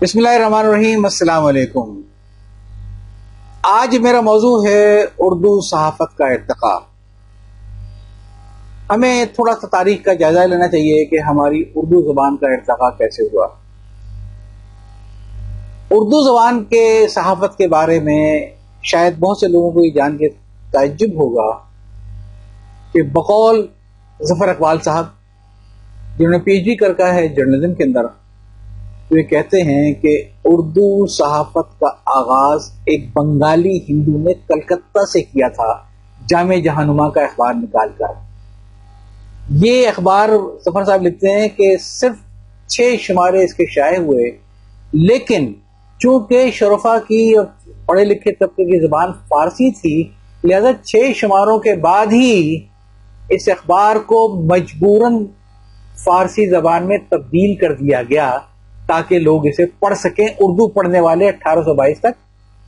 بسم اللہ الرحمن الرحیم، السلام علیکم۔ آج میرا موضوع ہے اردو صحافت کا ارتقاء۔ ہمیں تھوڑا سا تاریخ کا جائزہ لینا چاہیے کہ ہماری اردو زبان کا ارتقاء کیسے ہوا۔ اردو زبان کے صحافت کے بارے میں شاید بہت سے لوگوں کو یہ جان کے تعجب ہوگا کہ بقول ظفر اقبال صاحب، جنہوں نے پی ایچ ڈی کر رکھا ہے جرنلزم کے اندر، وہ کہتے ہیں کہ اردو صحافت کا آغاز ایک بنگالی ہندو نے کلکتہ سے کیا تھا، جامع جہانما کا اخبار نکال کر۔ یہ اخبار ظفر صاحب لکھتے ہیں کہ صرف 6 شمارے اس کے شائع ہوئے، لیکن چونکہ شرفا کی اور پڑھے لکھے طبقے کی زبان فارسی تھی، لہذا 6 شماروں کے بعد ہی اس اخبار کو مجبوراً فارسی زبان میں تبدیل کر دیا گیا تاکہ لوگ اسے پڑھ سکیں۔ اردو پڑھنے والے 1822 تک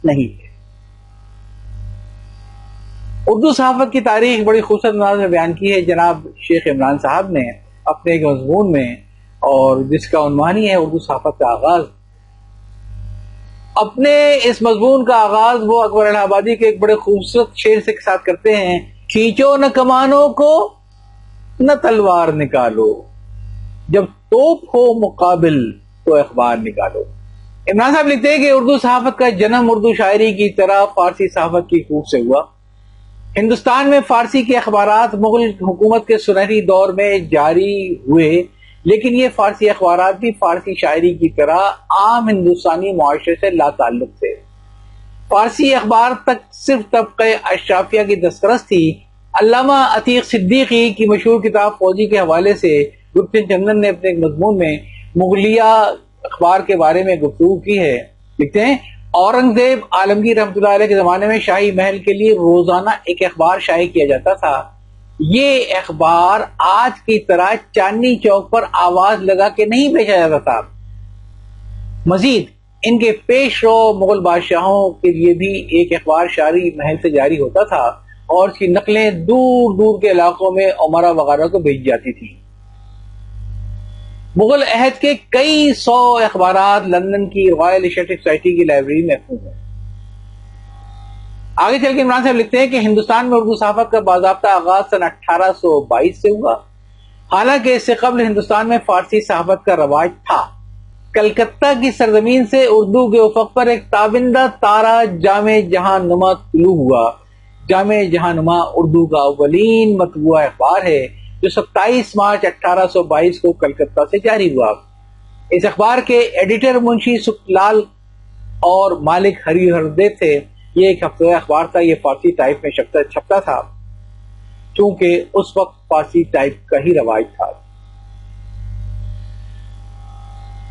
نہیں تھے۔ اردو صحافت کی تاریخ بڑی خوبصورت انداز میں بیان کی ہے جناب شیخ عمران صاحب نے اپنے ایک مضمون میں، اور جس کا عنوان ہی ہے اردو صحافت کا آغاز۔ اپنے اس مضمون کا آغاز وہ اکبر الہ آبادی کے ایک بڑے خوبصورت شعر سے ساتھ کرتے ہیں: کھینچو نہ کمانوں کو، نہ تلوار نکالو، جب توپ ہو مقابل تو اخبار نکالو۔ عمران صاحب لکھتے ہیں کہ اردو صحافت کا جنم اردو شاعری کی طرح فارسی صحافت کی کوکھ سے ہوا۔ ہندوستان میں فارسی کے اخبارات مغل حکومت کے سنہری دور میں جاری ہوئے، لیکن یہ فارسی اخبارات بھی فارسی شاعری کی طرح عام ہندوستانی معاشرے سے لا تعلق تھے۔ فارسی اخبار تک صرف طبقہ اشرافیہ کی دسترس تھی۔ علامہ عتیق صدیقی کی مشہور کتاب فوجی کے حوالے سے گپتن چندن نے اپنے ایک مضمون میں مغلیہ اخبار کے بارے میں گفتگو کی ہے۔ لکھتے ہیں: اورنگزیب عالمگیر رحمۃ اللہ علیہ کے زمانے میں شاہی محل کے لیے روزانہ ایک اخبار شائع کیا جاتا تھا۔ یہ اخبار آج کی طرح چاندنی چوک پر آواز لگا کے نہیں بھیجا جاتا تھا۔ مزید ان کے پیش رو مغل بادشاہوں کے لیے بھی ایک اخبار شاہی محل سے جاری ہوتا تھا، اور اس کی نقلیں دور دور کے علاقوں میں امراء وغیرہ کو بھیجی جاتی تھیں۔ مغل عہد کے کئی 100 اخبارات لندن کی رائل ایشیاٹک سوسائٹی کی لائبریری میں محفوظ ہیں۔ آگے چل کے عمران صاحب لکھتے ہیں کہ ہندوستان میں اردو صحافت کا باضابطہ آغاز سن 1822 سے ہوا، حالانکہ اس سے قبل ہندوستان میں فارسی صحافت کا رواج تھا۔ کلکتہ کی سرزمین سے اردو کے افق پر ایک تابندہ تارہ جامع جہانما طلوع ہوا۔ جامع جہانما اردو کا اولین مطبوعہ اخبار ہے جو 27 مارچ 1822 کو کلکتہ سے جاری ہوا۔ اس اخبار کے ایڈیٹر منشی سکلال اور مالک ہری ہردے تھے۔ یہ ایک ہفتہ اخبار تھا، یہ فارسی ٹائپ میں چھپتا تھا، چونکہ اس وقت فارسی ٹائپ کا ہی رواج تھا۔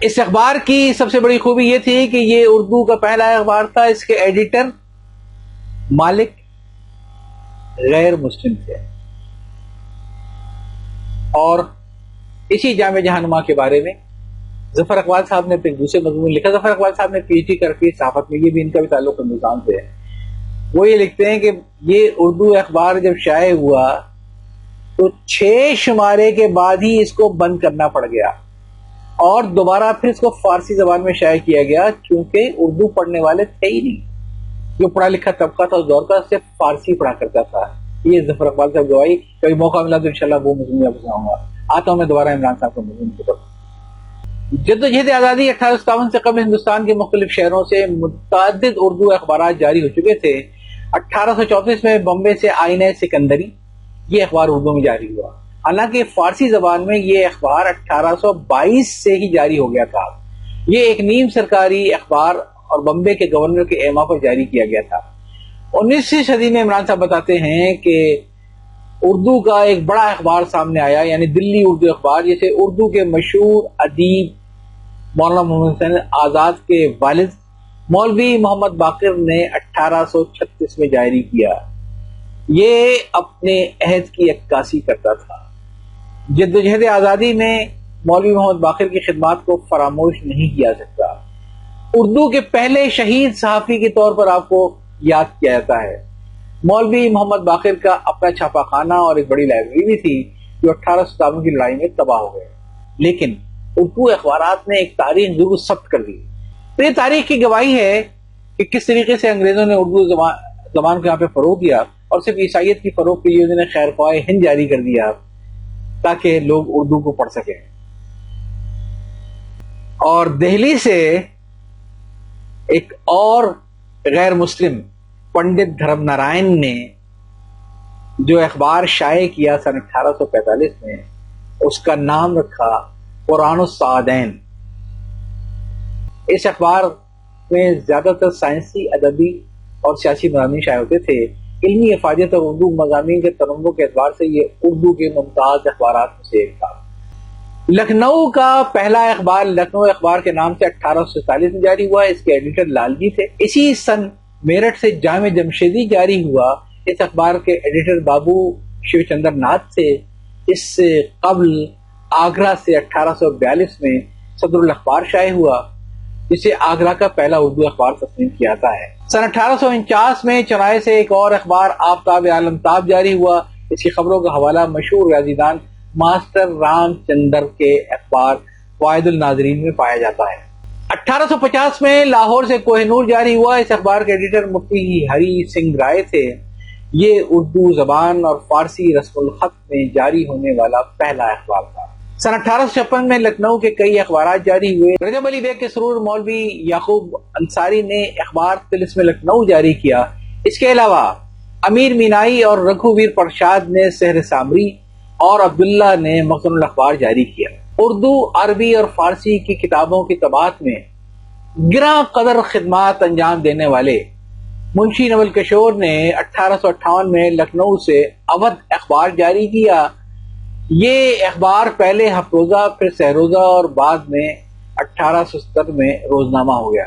اس اخبار کی سب سے بڑی خوبی یہ تھی کہ یہ اردو کا پہلا اخبار تھا۔ اس کے ایڈیٹر مالک غیر مسلم تھے، اور اسی جامع جہانما کے بارے میں ظفر اقبال صاحب نے ایک دوسرے مضمون لکھا۔ ظفر اقبال صاحب نے پی ایچ ڈی کر کے صحافت میں، یہ بھی ان کا بھی تعلق ہندوستان سے ہے۔ وہ یہ لکھتے ہیں کہ یہ اردو اخبار جب شائع ہوا تو 6 شمارے کے بعد ہی اس کو بند کرنا پڑ گیا، اور دوبارہ پھر اس کو فارسی زبان میں شائع کیا گیا، کیونکہ اردو پڑھنے والے تھے ہی نہیں۔ جو پڑھا لکھا طبقہ تھا اس دور کا صرف فارسی پڑھا کرتا تھا۔ یہ ظفر اقبال صاحب گواہی، کبھی موقع ملا تو انشاءاللہ وہ مضمون آپ سناؤں گا۔ آتا ہوں میں دوبارہ عمران صاحب کا مضمون کی طرف۔ جدوجہد آزادی 1857 سے قبل ہندوستان کے مختلف شہروں سے متعدد اردو اخبارات جاری ہو چکے تھے۔ 1834 میں بمبے سے آئینہ سکندری، یہ اخبار اردو میں جاری ہوا، حالانکہ فارسی زبان میں یہ اخبار 1822 سے ہی جاری ہو گیا تھا۔ یہ ایک نیم سرکاری اخبار اور بمبے کے گورنر کے اعماء پر جاری کیا گیا تھا۔ 19ویں صدی میں عمران صاحب بتاتے ہیں کہ اردو کا ایک بڑا اخبار سامنے آیا، یعنی دلی اردو اخبار، جسے اردو کے مشہور ادیب مولانا محمد حسین آزاد کے والد مولوی محمد باقر نے 1836 میں جاری کیا۔ یہ اپنے عہد کی عکاسی کرتا تھا۔ جدوجہد آزادی میں مولوی محمد باقر کی خدمات کو فراموش نہیں کیا سکتا۔ اردو کے پہلے شہید صحافی کے طور پر آپ کو یاد کیا جاتا ہے۔ مولوی محمد باقر کا اپنا چھاپا خانہ اور ایک بڑی لائبریری بھی تھی، جو 1857 کی لڑائی میں تباہ ہو گئے، لیکن اردو اخبارات نے ایک تاریخ ضرور ثبت کر دی۔ تو یہ تاریخ کی گواہی ہے کہ کس طریقے سے انگریزوں نے اردو زبان کو یہاں پہ فروغ دیا، اور صرف عیسائیت کی فروغ کے لیے انہوں نے خیر خواہ ہند جاری کر دیا تاکہ لوگ اردو کو پڑھ سکیں۔ اور دہلی سے ایک اور غیر مسلم پنڈت دھرم نارائن نے جو اخبار شائع کیا سن 1845 میں، اس کا نام رکھا قرآن السعدین۔ اس اخبار میں زیادہ تر سائنسی، ادبی اور سیاسی مضامین شائع ہوتے تھے۔ علمی افادیت اور اردو مضامین کے تنوع کے اعتبار سے یہ اردو کے ممتاز اخبارات میں سے ایک تھا۔ لکھنؤ کا پہلا اخبار لکھنؤ اخبار کے نام سے 1847 میں جاری ہوا، اس کے ایڈیٹر لال جی تھے۔ اسی سن میرٹھ سے جامع جمشیدی جاری ہوا، اس اخبار کے ایڈیٹر بابو شیو چندر ناتھ تھے۔ اس سے قبل آگرہ سے 1842 میں صدر الاخبار شائع ہوا، جسے آگرہ کا پہلا اردو اخبار تسلیم کیا جاتا ہے۔ سن 1849 میں چنائے سے ایک اور اخبار آفتاب عالمتاب جاری ہوا، اس کی خبروں کا حوالہ مشہور ریاضی دان ماسٹر رام چندر کے اخبار فوائد الناظرین میں پایا جاتا ہے۔ 1850 میں لاہور سے کوہ نور جاری ہوا، اس اخبار کے ایڈیٹر مفتی ہری سنگھ رائے تھے۔ یہ اردو زبان اور فارسی رسم الخط میں جاری ہونے والا پہلا اخبار تھا۔ سن 1856 میں لکھنؤ کے کئی اخبارات جاری ہوئے۔ رجب علی بیگ کے سرور مولوی یعقوب انصاری نے اخبار طلسم لکھنؤ جاری کیا۔ اس کے علاوہ امیر مینائی اور رگھوویر پرشاد نے سحر سامری اور عبداللہ نے مخزن الاخبار جاری کیا۔ اردو، عربی اور فارسی کی کتابوں کی طباعت میں گراں قدر خدمات انجام دینے والے منشی نول کشور نے 1858 میں لکھنؤ سے اودھ اخبار جاری کیا۔ یہ اخبار پہلے ہفت روزہ، پھر سہ روزہ اور بعد میں 1870 میں روزنامہ ہو گیا۔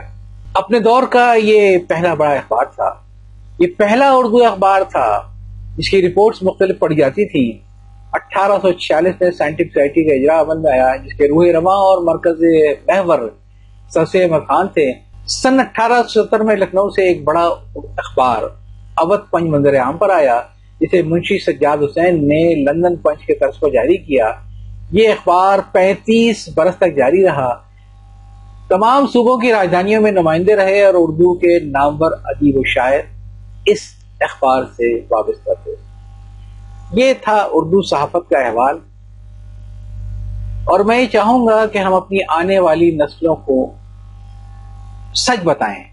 اپنے دور کا یہ پہلا بڑا اخبار تھا۔ یہ پہلا اردو اخبار تھا جس کی رپورٹس مختلف پڑھی جاتی تھی۔ 1846 میں سائنٹفک سوسائٹی کا اجرا عمل میں آیا، جس کے روح رواں اور مرکز محور سر سید احمد خان تھے۔ سن 1870 میں لکھنؤ سے ایک بڑا اخبار اودھ پنج منظر عام پر آیا، جسے منشی سجاد حسین نے لندن پنچ کے طرز پر جاری کیا۔ یہ اخبار 35 برس تک جاری رہا، تمام صوبوں کی راجدھانیوں میں نمائندے رہے اور اردو کے نامور ادیب و شاعر اس اخبار سے وابستہ تھے۔ یہ تھا اردو صحافت کا احوال، اور میں یہ چاہوں گا کہ ہم اپنی آنے والی نسلوں کو سچ بتائیں،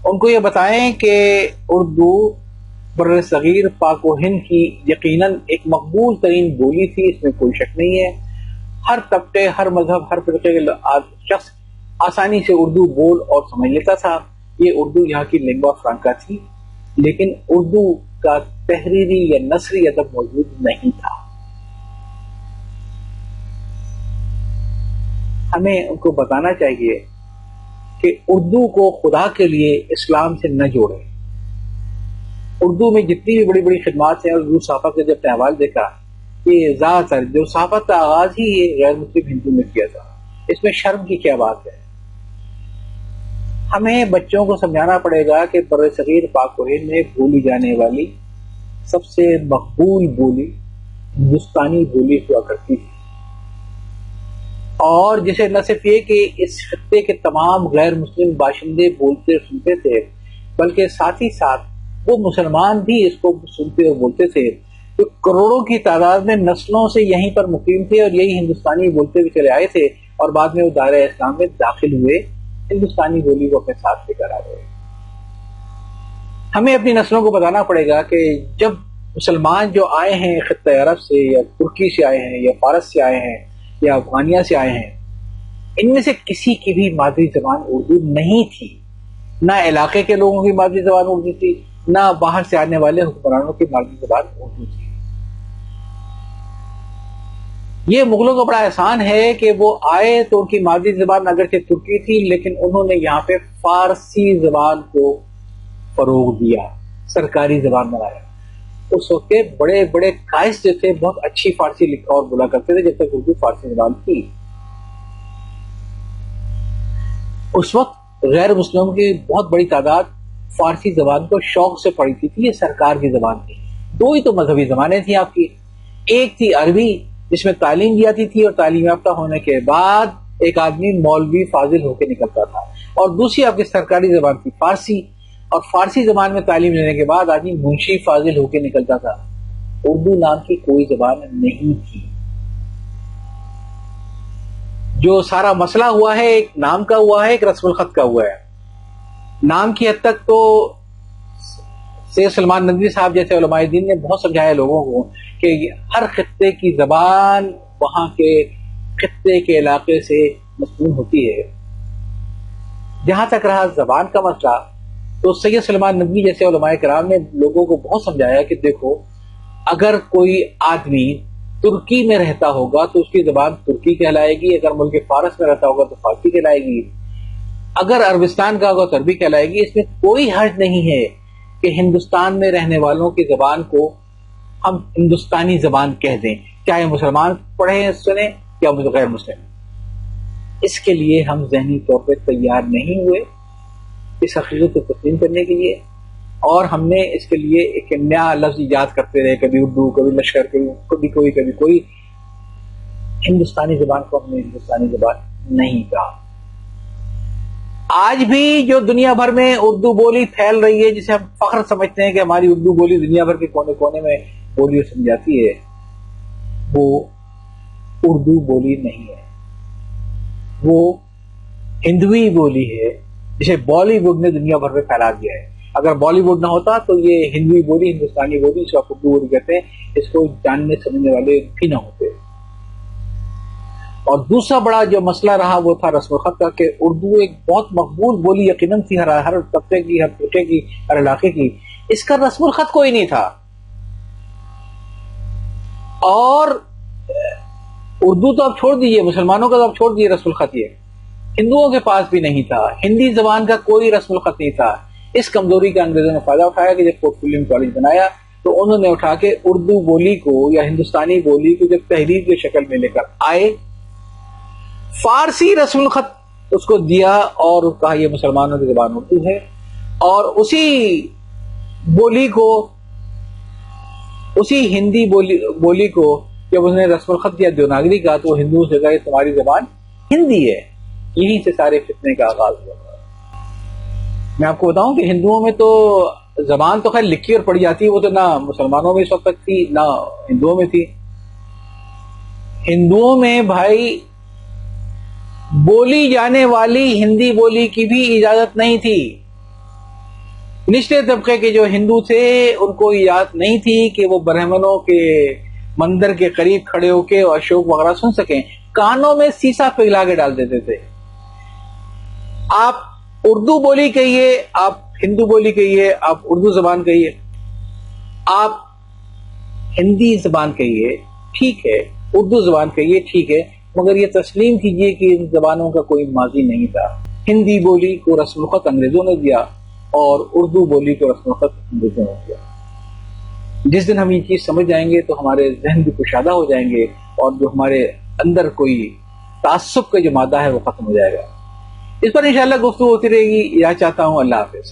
ان کو یہ بتائیں کہ اردو بر صغیر پاک و ہند کی یقیناً ایک مقبول ترین بولی تھی، اس میں کوئی شک نہیں ہے۔ ہر طبقے، ہر مذہب، ہر فرقے کا شخص آسانی سے اردو بول اور سمجھ لیتا تھا۔ یہ اردو یہاں کی لنگوا فرانکا تھی، لیکن اردو کا تحریری یا نثری ادب موجود نہیں تھا۔ ہمیں ان کو بتانا چاہیے کہ اردو کو خدا کے لیے اسلام سے نہ جوڑیں۔ اردو میں جتنی بھی بڑی بڑی خدمات ہیں، اردو صحافت کا جب احوال دیکھا، یہ زیادہ تر جو صحافت کا آغاز ہی غیر مسلم ہندو میں کیا تھا، اس میں شرم کی کیا بات ہے؟ ہمیں بچوں کو سمجھانا پڑے گا کہ بر صغیر پاک و ہند میں بولی جانے والی سب سے مقبول بولی ہندوستانی بولی ہوا کرتی تھی، اور جسے نہ صرف یہ کہ اس خطے کے تمام غیر مسلم باشندے بولتے اور سنتے تھے، بلکہ ساتھ ہی ساتھ وہ مسلمان بھی اس کو سنتے اور بولتے تھے، جو کروڑوں کی تعداد میں نسلوں سے یہیں پر مقیم تھے اور یہی ہندوستانی بولتے ہوئے چلے آئے تھے، اور بعد میں وہ دائرہ اسلام میں داخل ہوئے، ہندوستانی بولی کو اپنے ساتھ لے کر آ گئے۔ ہمیں اپنی نسلوں کو بتانا پڑے گا کہ جب مسلمان جو آئے ہیں خطہ عرب سے یا ترکی سے آئے ہیں یا فارس سے آئے ہیں یا افغانیہ سے آئے ہیں، ان میں سے کسی کی بھی مادری زبان اردو نہیں تھی، نہ علاقے کے لوگوں کی مادری زبان اردو تھی، نہ باہر سے آنے والے حکمرانوں کی مادری زبان اردو تھی۔ یہ مغلوں کا بڑا احسان ہے کہ وہ آئے تو ان کی مادری زبان اگرچہ ترکی تھی، لیکن انہوں نے یہاں پہ فارسی زبان کو فروغ دیا، سرکاری زبان بنایا۔ اس وقت کے بڑے بڑے قائد جو تھے بہت اچھی فارسی لکھا اور بولا کرتے تھے، جب تک اردو فارسی زبان تھی۔ اس وقت غیر مسلموں کی بہت بڑی تعداد فارسی زبان کو شوق سے پڑھتی تھی، یہ سرکار کی زبان تھی۔ دو ہی تو مذہبی زبانیں تھیں آپ کی، ایک تھی عربی جس میں تعلیم دی جاتی تھی اور تعلیم یافتہ ہونے کے بعد ایک آدمی مولوی فاضل ہو کے نکلتا تھا، اور دوسری آپ کی سرکاری زبان تھی فارسی، اور فارسی زبان میں تعلیم لینے کے بعد آدمی منشی فاضل ہو کے نکلتا تھا۔ اردو نام کی کوئی زبان نہیں تھی۔ جو سارا مسئلہ ہوا ہے ایک نام کا ہوا ہے، ایک رسم الخط کا ہوا ہے۔ نام کی حد تک تو سید سلمان ندوی صاحب جیسے علماء دین نے بہت سمجھایا لوگوں کو کہ ہر خطے کی زبان وہاں کے خطے کے علاقے سے مسنون ہوتی ہے۔ جہاں تک رہا زبان کا مسئلہ، تو سید سلمان ندوی جیسے علماء کرام نے لوگوں کو بہت سمجھایا کہ دیکھو، اگر کوئی آدمی ترکی میں رہتا ہوگا تو اس کی زبان ترکی کہلائے گی، اگر ملک فارس میں رہتا ہوگا تو فارسی کہلائے گی، اگر عربستان کا ہوگا تو عربی کہلائے گی۔ اس میں کوئی حرج نہیں ہے کہ ہندوستان میں رہنے والوں کی زبان کو ہم ہندوستانی زبان کہہ دیں، چاہے مسلمان پڑھیں سنیں یا غیر مسلم۔ اس کے لیے ہم ذہنی طور پہ تیار نہیں ہوئے اس حقیقت کو تسلیم کرنے کے لیے، اور ہم نے اس کے لیے ایک نیا لفظ ایجاد کرتے رہے، کبھی اردو، کبھی لشکر، کبھی کوئی۔ ہندوستانی زبان کو ہم نے ہندوستانی زبان نہیں کہا۔ آج بھی جو دنیا بھر میں اردو بولی پھیل رہی ہے، جسے ہم فخر سمجھتے ہیں کہ ہماری اردو بولی دنیا بھر کے کونے کونے میں بولی سمجھ جاتی ہے، وہ اردو بولی نہیں ہے، وہ ہندوی بولی ہے جسے بالی ووڈ نے دنیا بھر میں پھیلا دیا ہے۔ اگر بالی ووڈ نہ ہوتا تو یہ ہندوی بولی، ہندوستانی بولی، اس کو آپ اردو بولی کہتے ہیں، اس کو جاننے سمجھنے والے بھی نہ ہوتے۔ اور دوسرا بڑا جو مسئلہ رہا وہ تھا رسم الخط کا، کہ اردو ایک بہت مقبول بولی یقیناً تھی ہر طبقے کی، ہر طبقے کی، ہر علاقے کی، اس کا رسم الخط کوئی نہیں تھا۔ اور اردو تو آپ چھوڑ دیجئے، مسلمانوں کا تو آپ چھوڑ دیجئے رسم الخط، یہ ہندوؤں کے پاس بھی نہیں تھا، ہندی زبان کا کوئی رسم الخط نہیں تھا۔ اس کمزوری کا انگریزوں نے فائدہ اٹھایا کہ جب فورٹ ولیم کالج بنایا تو انہوں نے اٹھا کے اردو بولی کو یا ہندوستانی بولی کو جب تحریر کی شکل میں لے کر آئے، فارسی رسم الخط اس کو دیا اور کہا یہ مسلمانوں کی زبان اردو ہے، اور اسی بولی کو، اسی ہندی بولی کو جب اس نے رسم الخط دیا دیوناگری کا، تو وہ ہندوؤں سے کہا کہ تمہاری زبان ہندی ہے۔ یہیں سے سارے فتنے کا آغاز ہوا۔ میں آپ کو بتاؤں کہ ہندوؤں میں تو زبان تو خیر لکھی اور پڑھی جاتی ہے، وہ تو نہ مسلمانوں میں اس وقت تک تھی نہ ہندوؤں میں تھی۔ ہندوؤں میں بھائی بولی جانے والی ہندی بولی کی بھی اجازت نہیں تھی۔ نچلے طبقے کے جو ہندو تھے ان کو اجازت نہیں تھی کہ وہ برہمنوں کے مندر کے قریب کھڑے ہو کے اشوک وغیرہ سن سکیں، کانوں میں سیسا پگھلا کے ڈال دیتے تھے۔ آپ اردو بولی کہیے، آپ ہندو بولی کہیے، آپ اردو زبان کہیے، آپ ہندی زبان کہیے ٹھیک ہے، اردو زبان کہیے ٹھیک ہے، مگر یہ تسلیم کیجئے کہ ان زبانوں کا کوئی ماضی نہیں تھا۔ ہندی بولی کو رسم الخط انگریزوں نے دیا اور اردو بولی کو رسم الخط انگریزوں نے دیا۔ جس دن ہم یہ چیز سمجھ جائیں گے تو ہمارے ذہن بھی کشادہ ہو جائیں گے، اور جو ہمارے اندر کوئی تعصب کا جو مادہ ہے وہ ختم ہو جائے گا۔ اس پر انشاءاللہ گفتگو ہوتی رہے گی۔ یہ چاہتا ہوں۔ اللہ حافظ۔